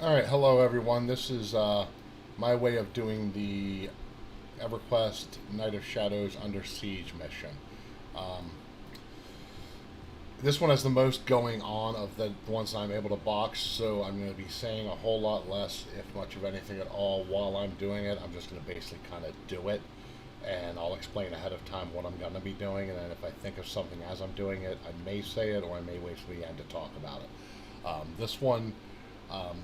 Alright, hello everyone. This is my way of doing the Everquest Night of Shadows Under Siege mission. Um, this one has the most going on of the ones I'm able to box, so I'm going to be saying a whole lot less, if much of anything at all, while I'm doing it. I'm just going to basically kind of do it, and I'll explain ahead of time what I'm going to be doing, and then if I think of something as I'm doing it, I may say it, or I may wait till the end to talk about it. This one... Um,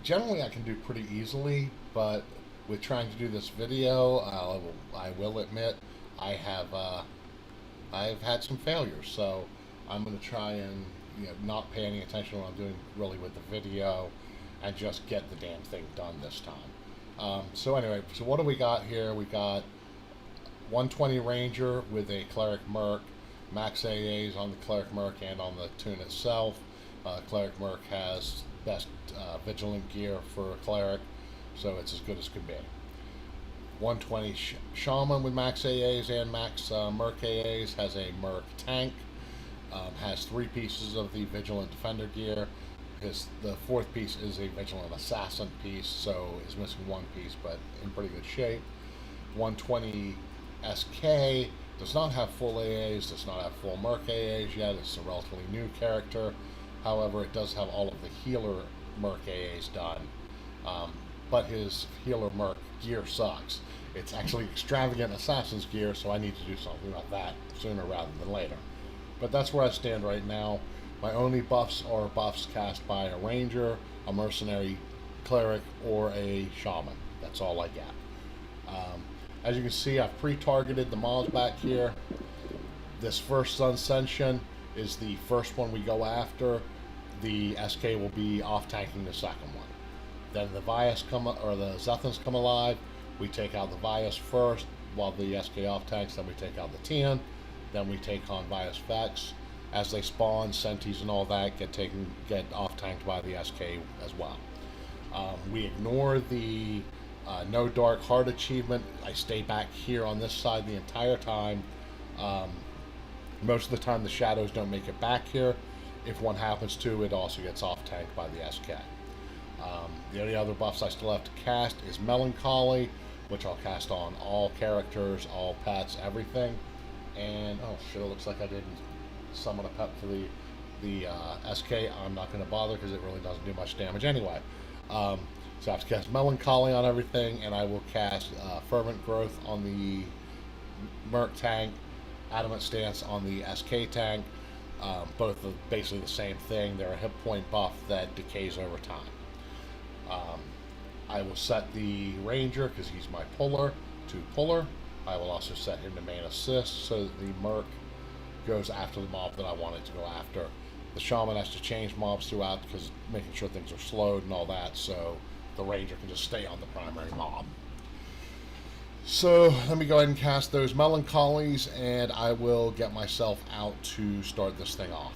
Generally, I can do pretty easily, but with trying to do this video, I will admit I've had some failures. So I'm going to try and not pay any attention to what I'm doing really with the video, and just get the damn thing done this time. So anyway, so what do we got here? We got 120 Ranger with a Cleric Merc, max AAs on the Cleric Merc and on the toon itself. Cleric Merc has best vigilant gear for a Cleric, so it's as good as could be. 120 Shaman with max AAs and max Merc AAs, has a Merc tank, has 3 pieces of the Vigilant Defender gear. The 4th piece is a Vigilant Assassin piece, so is missing 1 piece, but in pretty good shape. 120 SK does not have full AAs, does not have full Merc AAs yet. It's a relatively new character. However, it does have all of the healer Merc AAs done, but his healer Merc gear sucks. It's actually extravagant Assassin's gear, so I need to do something about that sooner rather than later. But that's where I stand right now. My only buffs are buffs cast by a Ranger, a Mercenary, Cleric, or a Shaman. That's all I get. As you can see, I've pre-targeted the mobs back here. This first Ascension is the first one we go after. The SK will be off-tanking the second one. Then the Vius or the Zethans come alive. We take out the Vius first, while the SK off-tanks. Then we take out the Tian. Then we take on Vius Vex. As they spawn, Sentis and all that get off-tanked by the SK as well. We ignore the No Dark Heart achievement. I stay back here on this side the entire time. Most of the time the shadows don't make it back here. If one happens to, it also gets off-tanked by the SK. The only other buffs I still have to cast is Melancholy, which I'll cast on all characters, all pets, everything. And, oh shit, it looks like I didn't summon a pet for the SK. I'm not going to bother because it really doesn't do much damage anyway. So I have to cast Melancholy on everything, and I will cast Fervent Growth on the Merc tank, Adamant Stance on the SK tank. Both are basically the same thing. They're a hit point buff that decays over time. I will set the Ranger, because he's my puller, to puller. I will also set him to main assist, so that the Merc goes after the mob that I wanted to go after. The Shaman has to change mobs throughout, because making sure things are slowed and all that, so the Ranger can just stay on the primary mob. So let me go ahead and cast those Melancholies, and I will get myself out to start this thing off.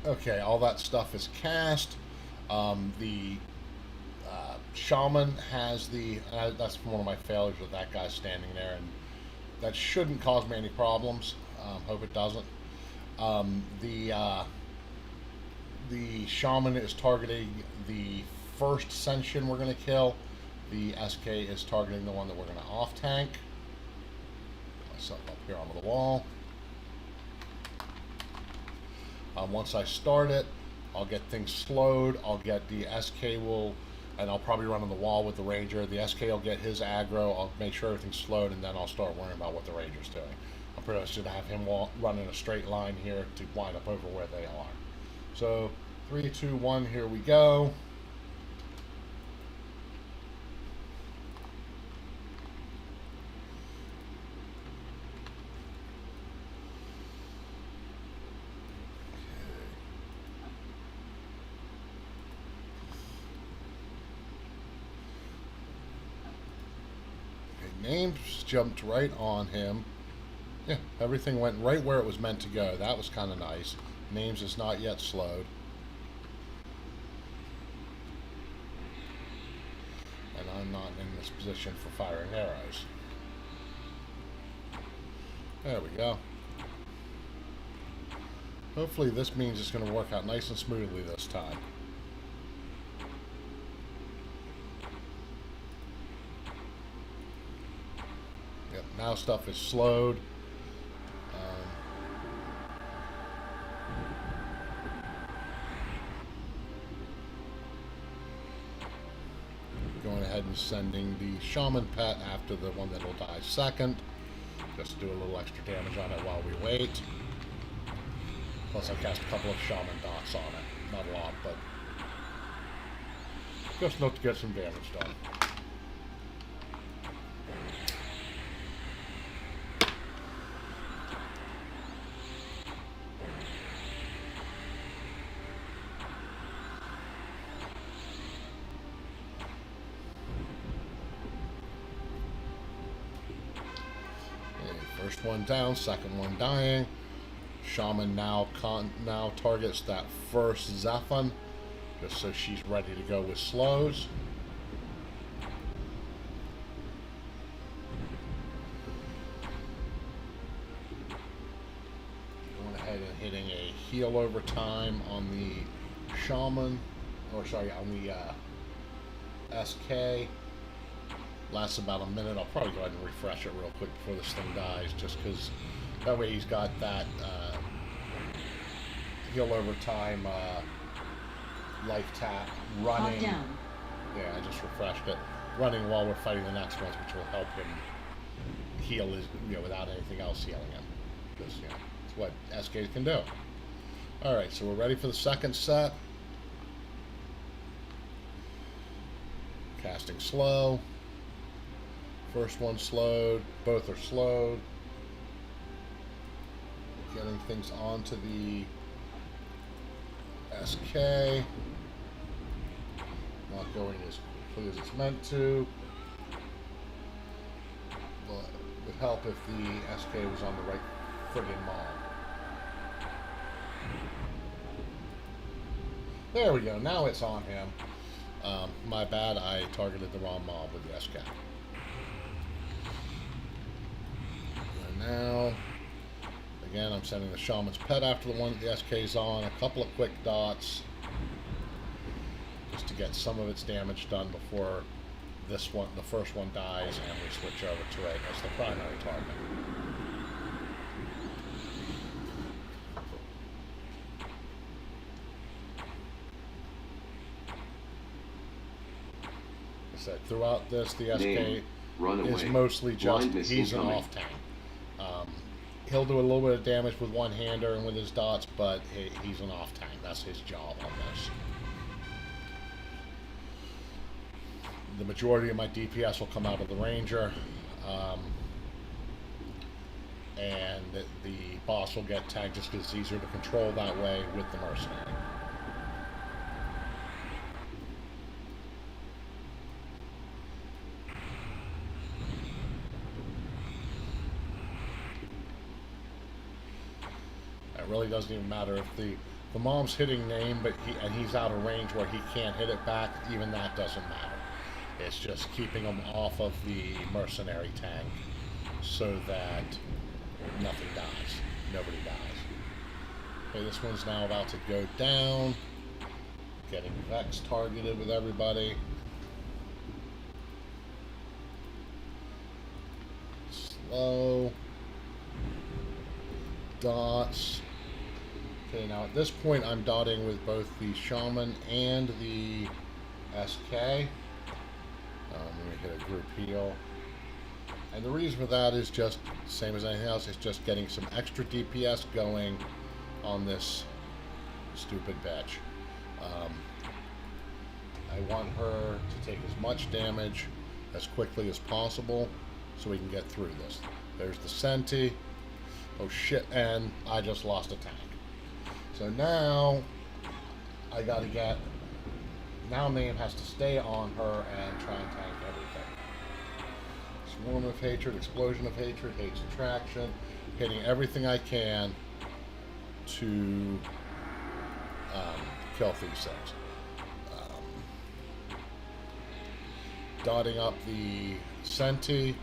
Okay, all that stuff is cast. The Shaman has the... that's one of my failures with that guy standing there, and that shouldn't cause me any problems. Hope it doesn't. The Shaman is targeting the first Senshin we're going to kill. The SK is targeting the one that we're going to off-tank. Put myself up here onto the wall. Once I start it, I'll get things slowed. I'll get the SK and I'll probably run on the wall with the Ranger. The SK will get his aggro. I'll make sure everything's slowed, and then I'll start worrying about what the Ranger's doing. I'm pretty much going to have him run in a straight line here to wind up over where they are. So, 3, 2, 1, here we go. Names jumped right on him. Yeah, everything went right where it was meant to go. That was kind of nice. Names is not yet slowed. And I'm not in this position for firing arrows. There we go. Hopefully this means it's going to work out nice and smoothly this time. Yep, now stuff is slowed. Going ahead and sending the Shaman pet after the one that will die second. Just to do a little extra damage on it while we wait. Plus I cast a couple of Shaman dots on it. Not a lot, but just enough to get some damage done. First one down, second one dying. Shaman now targets that first Zephon, just so she's ready to go with slows. Going ahead and hitting a heal over time on the Shaman, or sorry, on the SK. Lasts about a minute. I'll probably go ahead and refresh it real quick before this thing dies, just because that way he's got that heal over time life tap running. Yeah, I just refreshed it. Running while we're fighting the next ones, which will help him heal his, without anything else healing him. Because, it's what SKs can do. Alright, so we're ready for the second set. Casting slow. First one slowed, both are slowed. Getting things onto the SK. Not going as quickly as it's meant to. But it would help if the SK was on the right friggin' mall. There we go, now it's on him. My bad, I targeted the wrong mob with the SK. Now, again, I'm sending the Shaman's pet after the one that the SK's on. A couple of quick dots just to get some of its damage done before this one, the first one, dies, and we switch over to it as the primary target. Like I said, throughout this, the SK is mostly just, he's an off tank. He'll do a little bit of damage with one-hander and with his dots, but he's an off tank. That's his job on this. The majority of my DPS will come out of the Ranger, and the boss will get tagged just because it's easier to control that way with the Mercenary. It really doesn't even matter if the mom's hitting name, but he's out of range where he can't hit it back. Even that doesn't matter. It's just keeping him off of the Mercenary tank so that nothing dies. Nobody dies. Okay, this one's now about to go down. Getting Vex targeted with everybody. Slow. Dots. Okay, now at this point I'm dotting with both the Shaman and the SK. Let me hit a group heal. And the reason for that is just the same as anything else. It's just getting some extra DPS going on this stupid bitch. I want her to take as much damage as quickly as possible so we can get through this. There's the Senti. Oh shit, and I just lost a tank. So now I gotta get, now Name has to stay on her and try and tank everything. Swarm of hatred, explosion of hatred, hate's attraction, hitting everything I can to kill these things. Dotting up the Senti.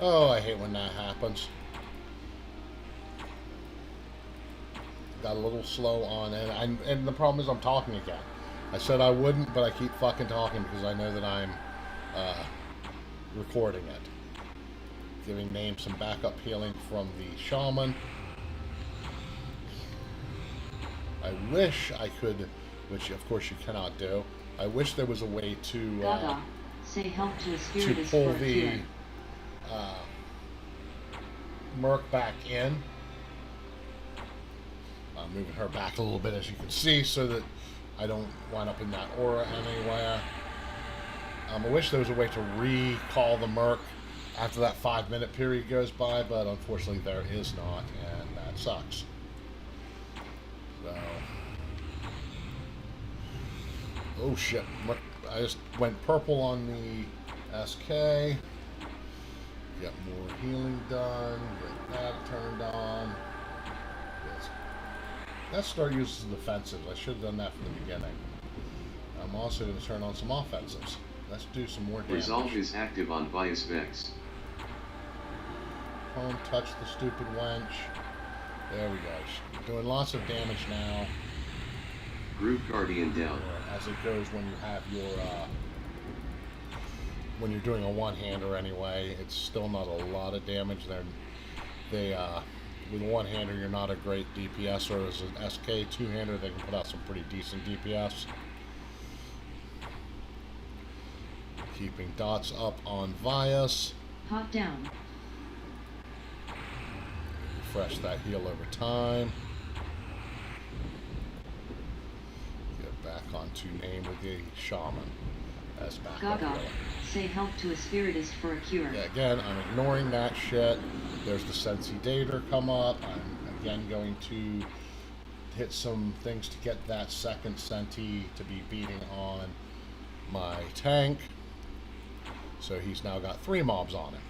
Oh, I hate when that happens. Got a little slow on it, and the problem is I'm talking again. I said I wouldn't, but I keep fucking talking because I know that I'm recording it. Giving Name some backup healing from the Shaman. I wish I could, which of course you cannot do. I wish there was a way to say help to a to pull the merc back in. I'm moving her back a little bit, as you can see, so that I don't wind up in that aura anywhere. I wish there was a way to recall the merc after that 5-minute period goes by, but unfortunately there is not, and that sucks. So, oh shit, I just went purple on the SK. Get more healing done, get that turned on. Let's start using defensives. I should have done that from the beginning. I'm also going to turn on some offensives. Let's do some more damage. Resolve is active on Vius Vex. Home, touch the stupid wench. There we go. Doing lots of damage now. Group Guardian down. As it goes when you have your, when you're doing a one-hander anyway, it's still not a lot of damage. With a one-hander, you're not a great DPS, or as an SK two-hander, they can put out some pretty decent DPS. Keeping dots up on Vius. Hop down. Refresh that heal over time. Get back onto Name with the Shaman as backup healer. Say help to a spiritist for a cure. Yeah, again, I'm ignoring that shit. There's the Sensi Dater come up. I'm again going to hit some things to get that second Senti to be beating on my tank. So he's now got 3 mobs on him.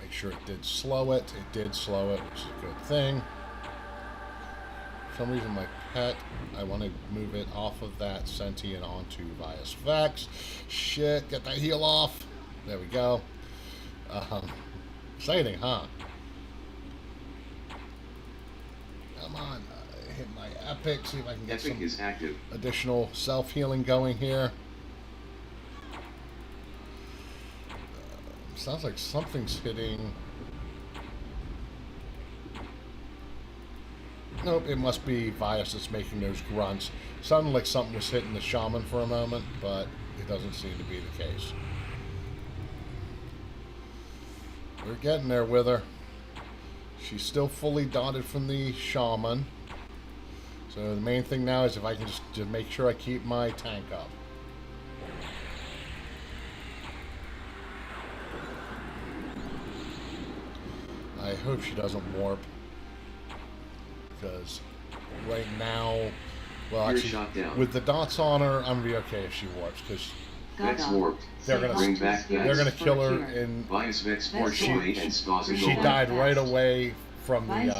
Make sure it did slow it. It did slow it, which is a good thing. For some reason my pet, I want to move it off of that Senti and onto Vius Vex. Shit, get that heal off. There we go. Exciting, huh? Come on, hit my epic, see if I can get Epic some is active. Additional self-healing going here. Sounds like something's hitting. Nope, it must be Vius that's making those grunts. Sounded like something was hitting the Shaman for a moment, but it doesn't seem to be the case. We're getting there with her. She's still fully dotted from the Shaman. So the main thing now is if I can just make sure I keep my tank up. I hope she doesn't warp. Because right now, well, actually, with the dots on her, I'm gonna be okay if she warps. Because Vex warped. they're gonna kill her in. Vius Vex poured away and Spaza She died right away from the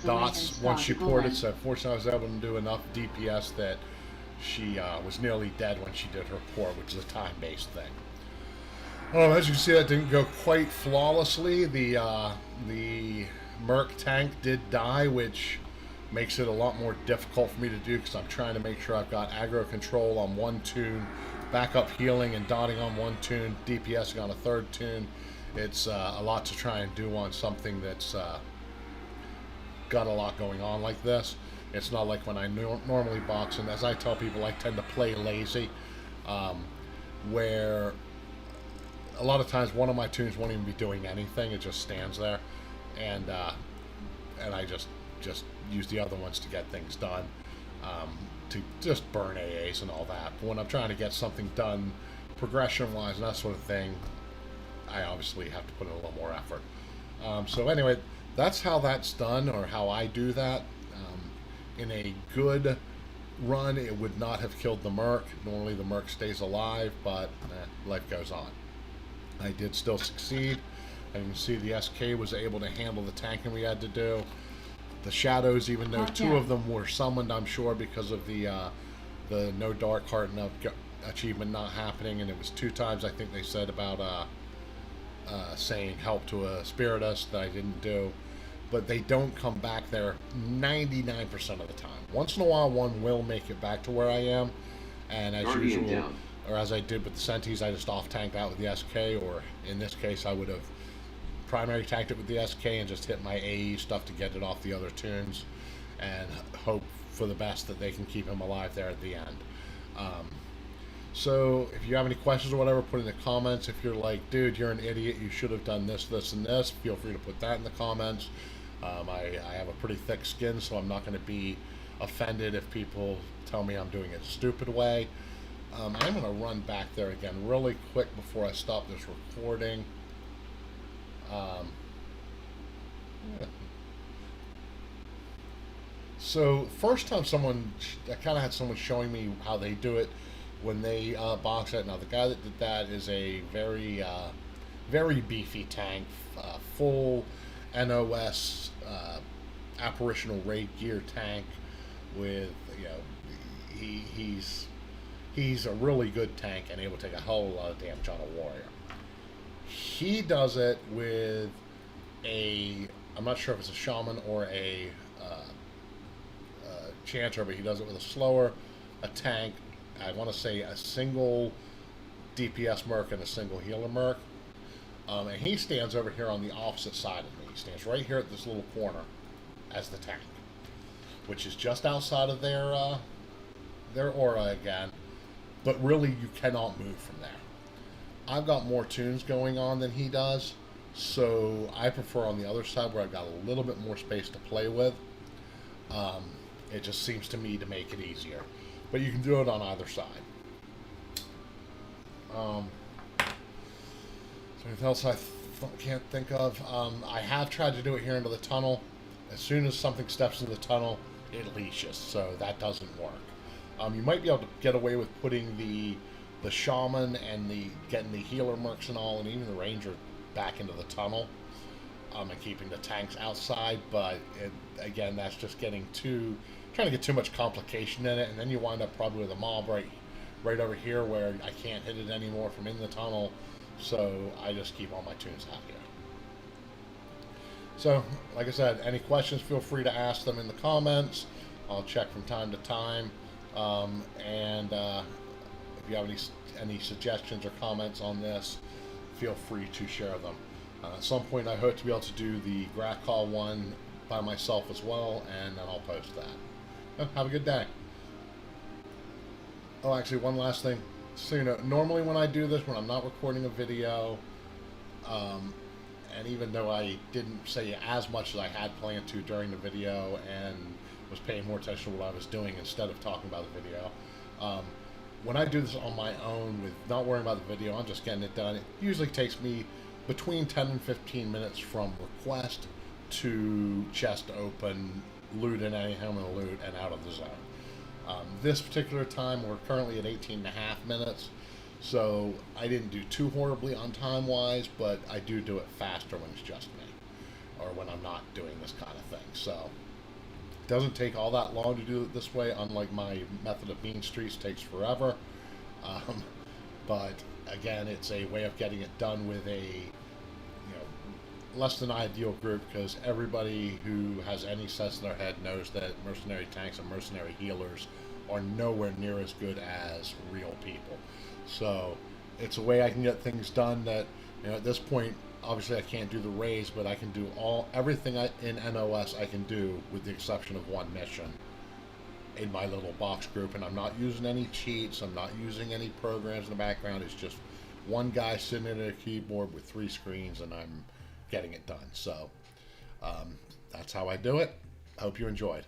dots once she poured it. it. So fortunately, I was able to do enough DPS that she was nearly dead when she did her pour, which is a time-based thing. As you can see, that didn't go quite flawlessly. The merc tank did die, which makes it a lot more difficult for me to do because I'm trying to make sure I've got aggro control on one toon, backup healing and dotting on one toon, DPSing on a third toon. It's a lot to try and do on something that's got a lot going on like this. It's not like when I normally box, and as I tell people, I tend to play lazy, where a lot of times one of my toons won't even be doing anything. It just stands there, and I just use the other ones to get things done, to just burn AAs and all that. But when I'm trying to get something done progression-wise and that sort of thing, I obviously have to put in a little more effort. So anyway, that's how that's done, or how I do that. In a good run, it would not have killed the merc. Normally the merc stays alive, but life goes on. I did still succeed. And you can see the SK was able to handle the tanking we had to do. The shadows, even though two of them were summoned, I'm sure, because of the no dark heart achievement not happening, and it was 2 times I think they said about saying help to a spiritist that I didn't do. But they don't come back there 99% of the time. Once in a while, one will make it back to where I am, and as usual, down. or as I did with the Sentis, I just off-tanked out with the SK, or in this case, I would have primary tanked it with the SK and just hit my AE stuff to get it off the other toons, and hope for the best that they can keep him alive there at the end. So if you have any questions or whatever, put in the comments. If you're like, dude, you're an idiot, you should have done this, this, and this, feel free to put that in the comments. I have a pretty thick skin, so I'm not going to be offended if people tell me I'm doing it a stupid way. I'm going to run back there again really quick before I stop this recording. So first time I kind of had someone showing me how they do it when they box it. Now the guy that did that is a very very beefy tank, full NOS apparitional raid gear tank with, you know, he's a really good tank and able to take a hell of a lot of damage on a warrior. He does it with I'm not sure if it's a shaman or a chanter, but he does it with a slower, a tank, I want to say a single DPS merc and a single healer merc. And he stands over here on the opposite side of me. He stands right here at this little corner as the tank, which is just outside of their aura again, but really you cannot move from there. I've got more toons going on than he does, so I prefer on the other side where I've got a little bit more space to play with. It just seems to me to make it easier, but you can do it on either side. Anything else I can't think of? I have tried to do it here into the tunnel. As soon as something steps into the tunnel, it leashes, so that doesn't work. You might be able to get away with putting the shaman and getting the healer mercs and all, and even the ranger back into the tunnel, and keeping the tanks outside. But again, that's just trying to get too much complication in it, and then you wind up probably with a mob right over here where I can't hit it anymore from in the tunnel. So I just keep all my toons out here. So, like I said, any questions, feel free to ask them in the comments. I'll check from time to time. And if you have any suggestions or comments on this, feel free to share them. At some point, I hope to be able to do the Grakall one by myself as well, and then I'll post that. Have a good day. Oh, actually, one last thing. So, you know, normally when I do this, when I'm not recording a video, and even though I didn't say as much as I had planned to during the video and was paying more attention to what I was doing instead of talking about the video, when I do this on my own with not worrying about the video, I'm just getting it done. It usually takes me between 10 and 15 minutes from request to chest open, loot in any helmet loot, and out of the zone. This particular time, we're currently at 18.5 minutes, so I didn't do too horribly on time-wise, but I do it faster when it's just me, or when I'm not doing this kind of thing. So it doesn't take all that long to do it this way, unlike my method of Mean Streets takes forever. But again, it's a way of getting it done with a less than ideal group, because everybody who has any sense in their head knows that mercenary tanks and mercenary healers are nowhere near as good as real people. So it's a way I can get things done that, at this point, obviously I can't do the raids, but I can do everything in NOS I can do, with the exception of one mission in my little box group. And I'm not using any cheats, I'm not using any programs in the background. It's just one guy sitting at a keyboard with 3 screens, and I'm getting it done. So that's how I do it. I hope you enjoyed.